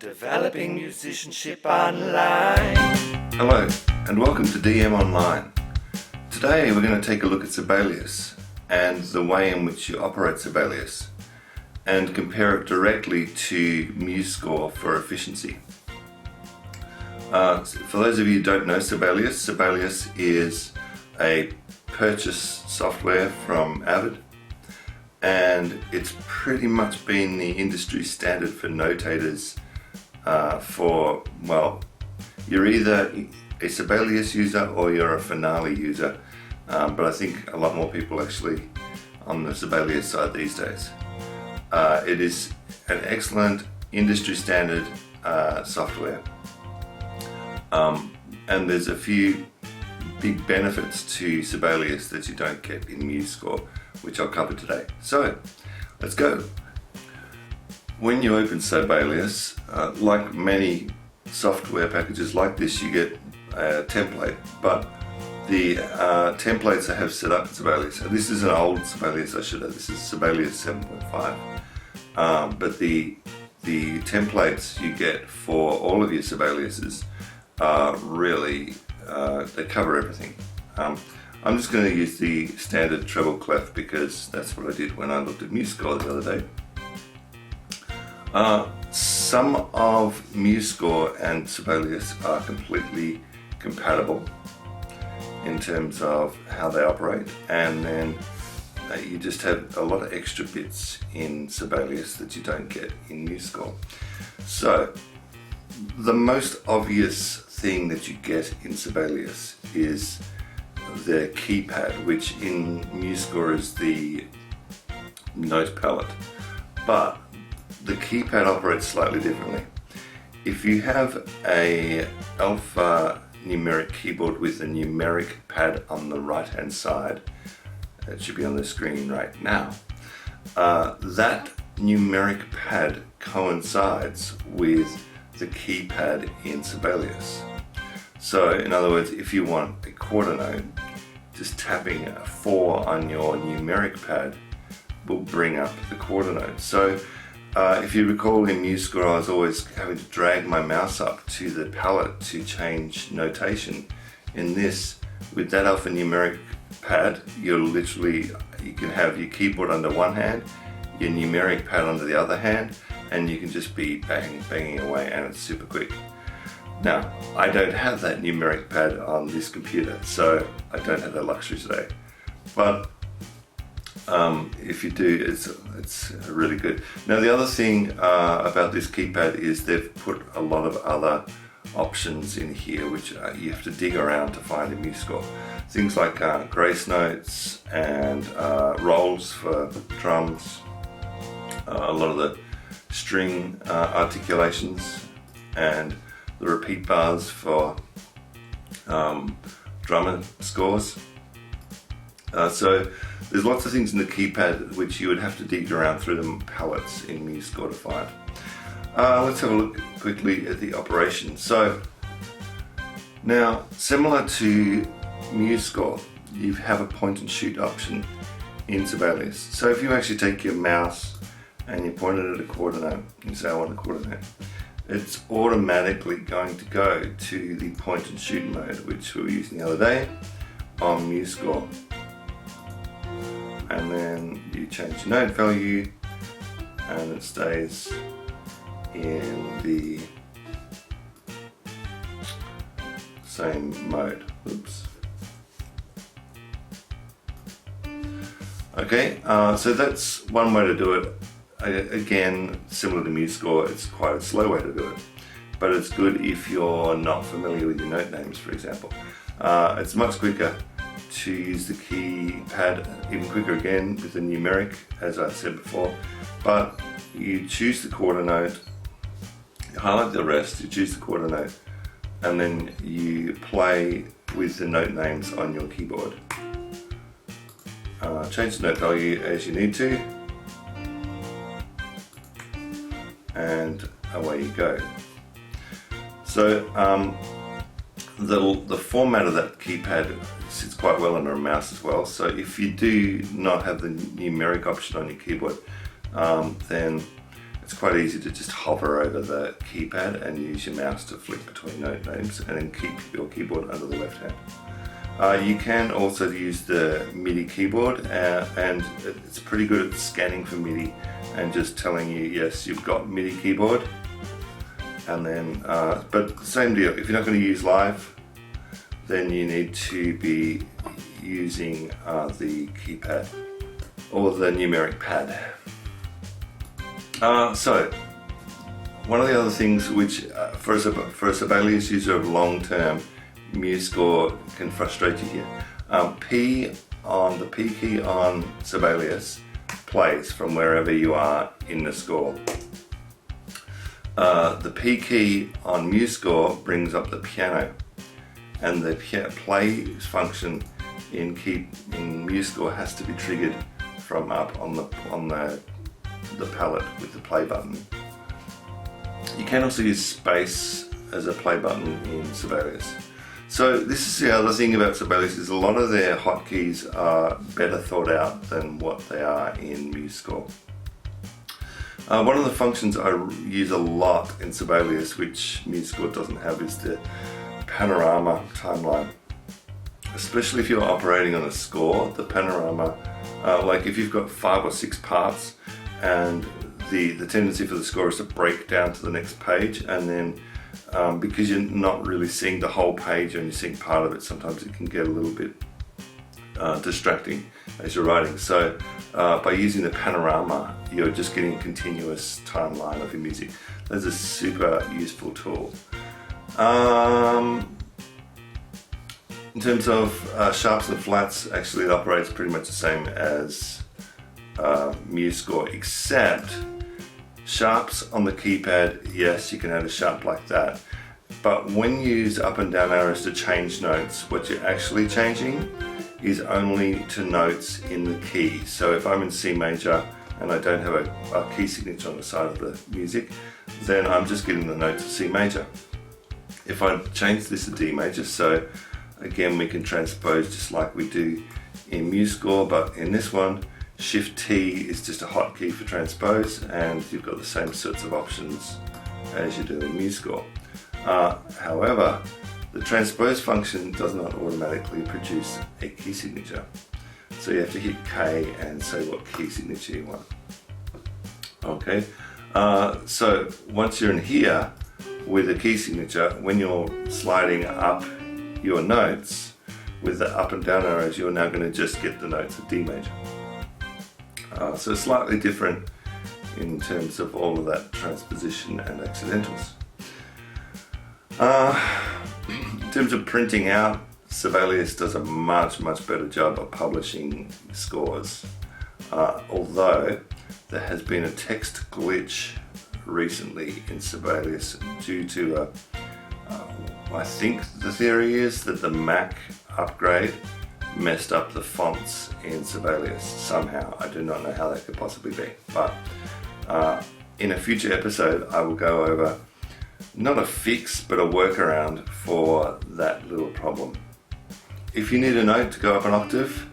Developing musicianship online. Hello and welcome to DM Online. Today we're going to take a look at Sibelius and the way in which you operate Sibelius and compare it directly to Musescore for efficiency. For those of you who don't know Sibelius is a purchase software from Avid, and it's pretty much been the industry standard for notators you're either a Sibelius user or you're a Finale user, but I think a lot more people actually on the Sibelius side these days. It is an excellent industry standard software, and there's a few big benefits to Sibelius that you don't get in Musescore, which I'll cover today. So let's go. When you open Sibelius, like many software packages like this, you get a template, but the templates I have set up in Sibelius, and this is an old Sibelius, I should have, this is Sibelius 7.5, but the templates you get for all of your Sibeliuses are really, they cover everything. I'm just going to use the standard treble clef because that's what I did when I looked at Musescore the other day. Some of Musescore and Sibelius are completely compatible in terms of how they operate, and then you just have a lot of extra bits in Sibelius that you don't get in Musescore. So the most obvious thing that you get in Sibelius is the keypad, which in Musescore is the note palette, but the keypad operates slightly differently. If you have a alpha numeric keyboard with a numeric pad on the right hand side, it should be on the screen right now, that numeric pad coincides with the keypad in Sibelius. So in other words, if you want a quarter note, just tapping a 4 on your numeric pad will bring up the quarter note. So if you recall in Musescore, I was always having to drag my mouse up to the palette to change notation. In this, with that alphanumeric pad, you can have your keyboard under one hand, your numeric pad under the other hand, and you can just be banging away, and it's super quick. Now, I don't have that numeric pad on this computer, so I don't have that luxury today. But if you do, it's really good. Now the other thing about this keypad is they've put a lot of other options in here which you have to dig around to find in Musescore. Things like grace notes and rolls for drums, a lot of the string articulations, and the repeat bars for drummer scores. So there's lots of things in the keypad which you would have to dig around through the palettes in Musescore to find. Let's have a look quickly at the operation. So now, similar to Musescore, you have a point and shoot option in Sibelius. So if you actually take your mouse and you point it at a quarter note, you say I want a quarter note, it's automatically going to go to the point and shoot mode, which we were using the other day on Musescore. And then you change the note value and it stays in the same mode. Oops. Okay, so that's one way to do it. Again, similar to Musescore, it's quite a slow way to do it, but it's good if you're not familiar with your note names, for example. It's much quicker to use the keypad, even quicker again with the numeric, as I said before, but you choose the quarter note, you highlight the rest, you choose the quarter note, and then you play with the note names on your keyboard. Change the note value as you need to, and away you go. So the format of that keypad sits quite well under a mouse as well. So if you do not have the numeric option on your keyboard, then it's quite easy to just hover over the keypad and use your mouse to flick between note names and then keep your keyboard under the left hand. You can also use the MIDI keyboard and it's pretty good at scanning for MIDI and just telling you, yes, you've got MIDI keyboard. And then, but same deal, if you're not going to use live, then you need to be using the keypad or the numeric pad. So, one of the other things which for a Sibelius user of long-term, Musescore can frustrate you here. The P key on Sibelius plays from wherever you are in the score. The P key on Musescore brings up the piano, and the play function in Musescore has to be triggered from up on the palette with the play button. You can also use space as a play button in Sibelius. So this is the other thing about Sibelius, is a lot of their hotkeys are better thought out than what they are in Musescore. One of the functions I use a lot in Sibelius, which Musescore doesn't have, is the panorama timeline. Especially if you're operating on a score, the panorama, like if you've got 5 or 6 parts, and the tendency for the score is to break down to the next page, and then because you're not really seeing the whole page and you're seeing part of it, sometimes it can get a little bit distracting as you're writing. So by using the panorama, you're just getting a continuous timeline of your music. That's a super useful tool. In terms of sharps and flats, actually it operates pretty much the same as Musescore, except sharps on the keypad, yes, you can add a sharp like that. But when you use up and down arrows to change notes, what you're actually changing is only to notes in the key. So if I'm in C major and I don't have a key signature on the side of the music, then I'm just getting the notes of C major. If I change this to D major, so again we can transpose just like we do in Musescore, but in this one, Shift T is just a hotkey for transpose, and you've got the same sorts of options as you do in Musescore. However, the transpose function does not automatically produce a key signature. So you have to hit K and say what key signature you want. Okay, so once you're in here with a key signature, when you're sliding up your notes with the up and down arrows, you're now going to just get the notes of D major. So slightly different in terms of all of that transposition and accidentals. In terms of printing out, Sibelius does a much better job of publishing scores, although there has been a text glitch recently in Sibelius due to I think the theory is that the Mac upgrade messed up the fonts in Sibelius somehow. I do not know how that could possibly be, but in a future episode I will go over not a fix but a workaround for that little problem. If you need a note to go up an octave,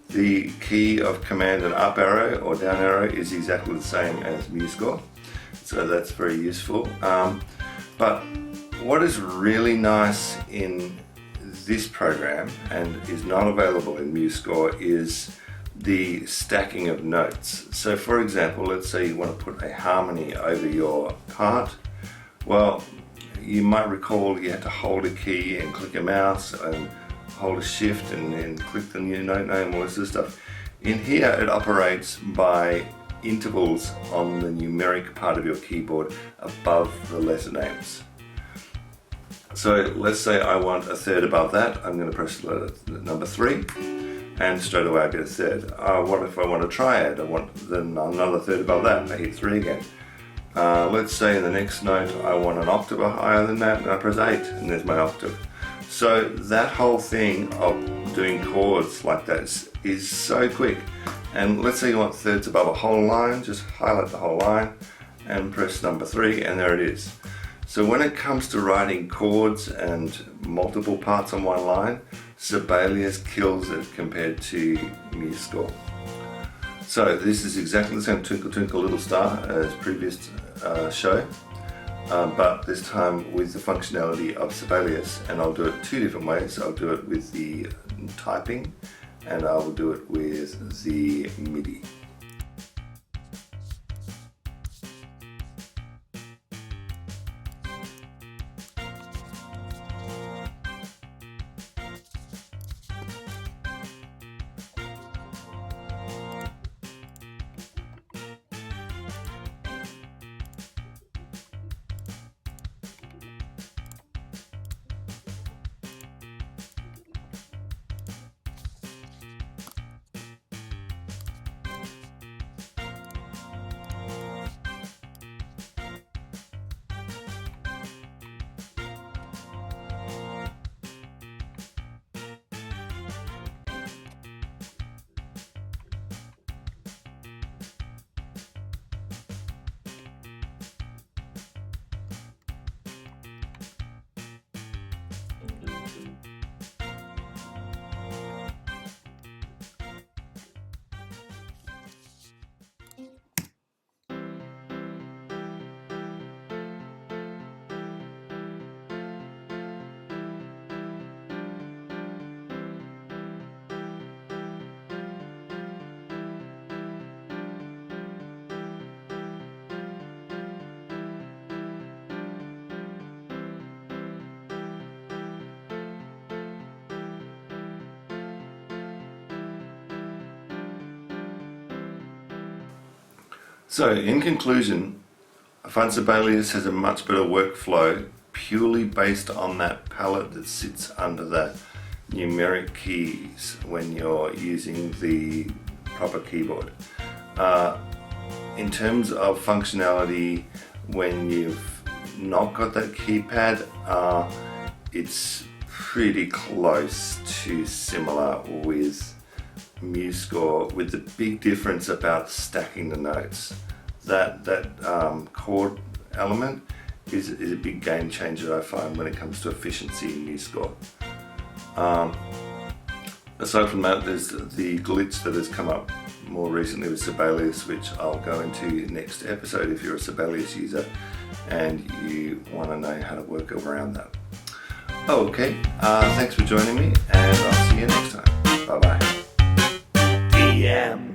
the key of command and up arrow or down arrow is exactly the same as Musescore, so that's very useful. But what is really nice in this program and is not available in Musescore is the stacking of notes. So for example, let's say you want to put a harmony over your part. Well, you might recall you had to hold a key and click a mouse and hold a shift and then click the new note name, all this sort of stuff. In here it operates by intervals on the numeric part of your keyboard above the letter names. So let's say I want a third above that. I'm going to press letter number 3 and straight away I get a third. What if I want a triad? I want then another third above that and I hit 3 again. Let's say in the next note I want an octave higher than that and I press 8 and there's my octave. So that whole thing of doing chords like that is so quick. And let's say you want thirds above a whole line, just highlight the whole line and press number 3 and there it is. So when it comes to writing chords and multiple parts on one line, Sibelius kills it compared to Musescore. So this is exactly the same Twinkle Twinkle Little Star as previous show, but this time with the functionality of Sibelius, and I'll do it two different ways. I'll do it with the typing and I will do it with the MIDI. So in conclusion, I find Sibelius has a much better workflow purely based on that palette that sits under the numeric keys when you're using the proper keyboard. In terms of functionality, when you've not got that keypad, it's pretty close to similar with Musescore, with the big difference about stacking the notes. That chord element is a big game changer, I find, when it comes to efficiency in Musescore. Aside from that, there's the glitch that has come up more recently with Sibelius, which I'll go into next episode if you're a Sibelius user and you want to know how to work around that. Okay, thanks for joining me, and I'll see you next time. Bye bye.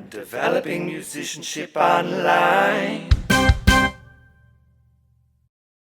Developing musicianship online.